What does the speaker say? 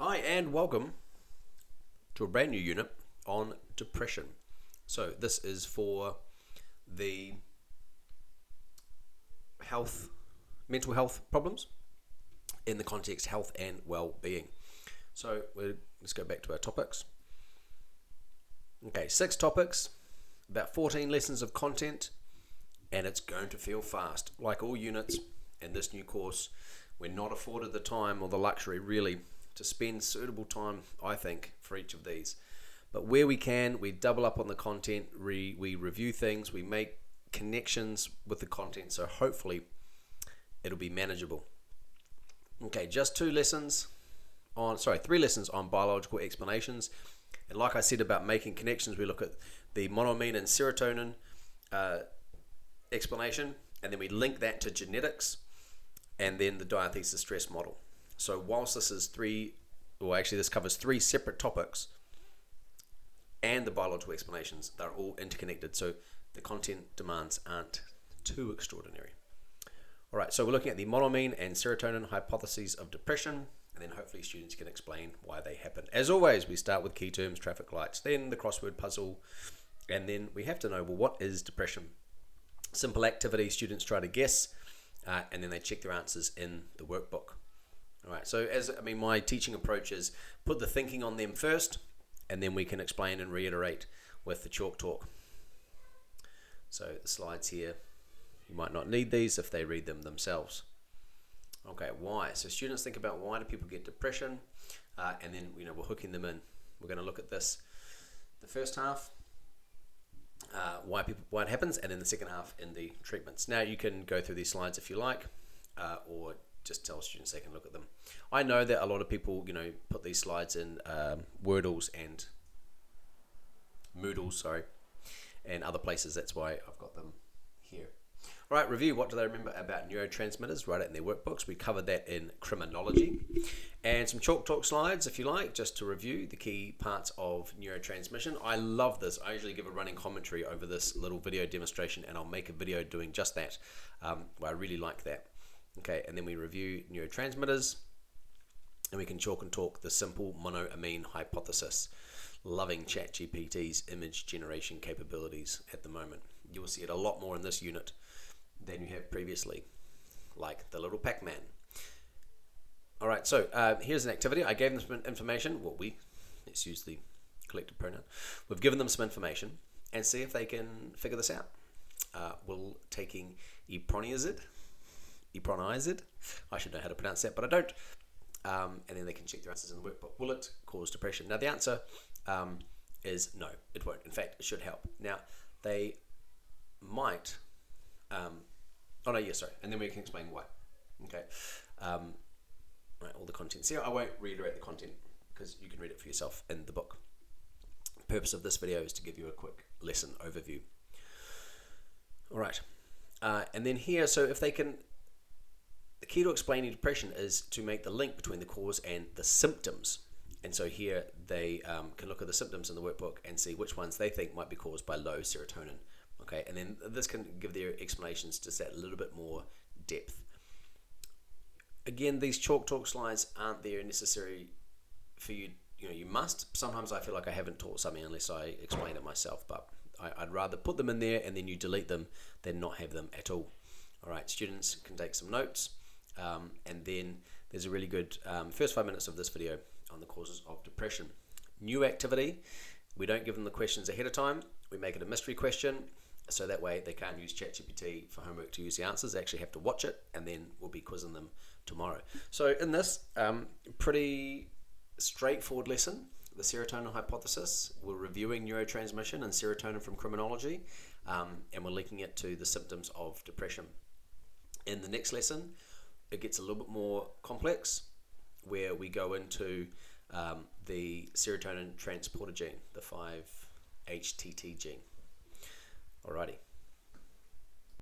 Hi and welcome to a brand new unit on depression. So this is for the mental health problems in the context health and well-being. So let's go back to our topics. Okay, 6 topics, about 14 lessons of content, and it's going to feel fast. Like all units in this new course, we're not afforded the time or the luxury really to spend suitable time, I think, for each of these. But where we can, we double up on the content, we review things, we make connections with the content, so hopefully it'll be manageable. Okay, just 3 lessons on biological explanations. And like I said about making connections, we look at the monoamine and serotonin explanation, and then we link that to genetics, and then the diathesis stress model. So whilst this is this covers 3 separate topics and the biological explanations, they're all interconnected, so the content demands aren't too extraordinary. All right, so we're looking at the monoamine and serotonin hypotheses of depression, and then hopefully students can explain why they happen. As always, we start with key terms, traffic lights, then the crossword puzzle, and then we have to know, well, what is depression? Simple activity, students try to guess, and then they check their answers in the workbook. All right, so my teaching approach is put the thinking on them first, and then we can explain and reiterate with the chalk talk. So the slides here, you might not need these if they read them themselves. Okay, why? So students think about why do people get depression, and then we're hooking them in. We're going to look at this, the first half, why it happens, and then the second half in the treatments. Now you can go through these slides if you like, or just tell students they can look at them. I know that a lot of people, put these slides in Wordles and Moodles, and other places. That's why I've got them here. All right, review. What do they remember about neurotransmitters? Write it in their workbooks. We covered that in criminology. And some chalk talk slides, if you like, just to review the key parts of neurotransmission. I love this. I usually give a running commentary over this little video demonstration, and I'll make a video doing just that. I really like that. Okay, and then we review neurotransmitters, and we can chalk and talk the simple monoamine hypothesis. Loving ChatGPT's image generation capabilities at the moment. You will see it a lot more in this unit than you have previously, like the little Pac-Man. All right, so here's an activity. I gave them some information. Let's use the collective pronoun. We've given them some information and see if they can figure this out. Will taking epronizid, I should know how to pronounce that, but I don't. And then they can check their answers in the workbook. Will it cause depression? Now the answer is no, it won't. In fact, it should help. Now they might. And then we can explain why. Okay. Right, all the contents here. I won't reiterate the content because you can read it for yourself in the book. The purpose of this video is to give you a quick lesson overview. All right. And then here, so if they can. The key to explaining depression is to make the link between the cause and the symptoms. And so here they can look at the symptoms in the workbook and see which ones they think might be caused by low serotonin. Okay, and then this can give their explanations just that little bit more depth. Again, these chalk talk slides aren't there necessary for you. You must. Sometimes I feel like I haven't taught something unless I explain it myself, but I'd rather put them in there and then you delete them than not have them at all. All right, students can take some notes. And then there's a really good first 5 minutes of this video on the causes of depression. New activity, we don't give them the questions ahead of time. We make it a mystery question, so that way they can't use ChatGPT for homework to use the answers. They actually have to watch it, and then we'll be quizzing them tomorrow. So in this pretty straightforward lesson, the serotonin hypothesis, we're reviewing neurotransmission and serotonin from criminology, and we're linking it to the symptoms of depression. In the next lesson, it gets a little bit more complex, where we go into the serotonin transporter gene, the 5-HTT gene. Alrighty.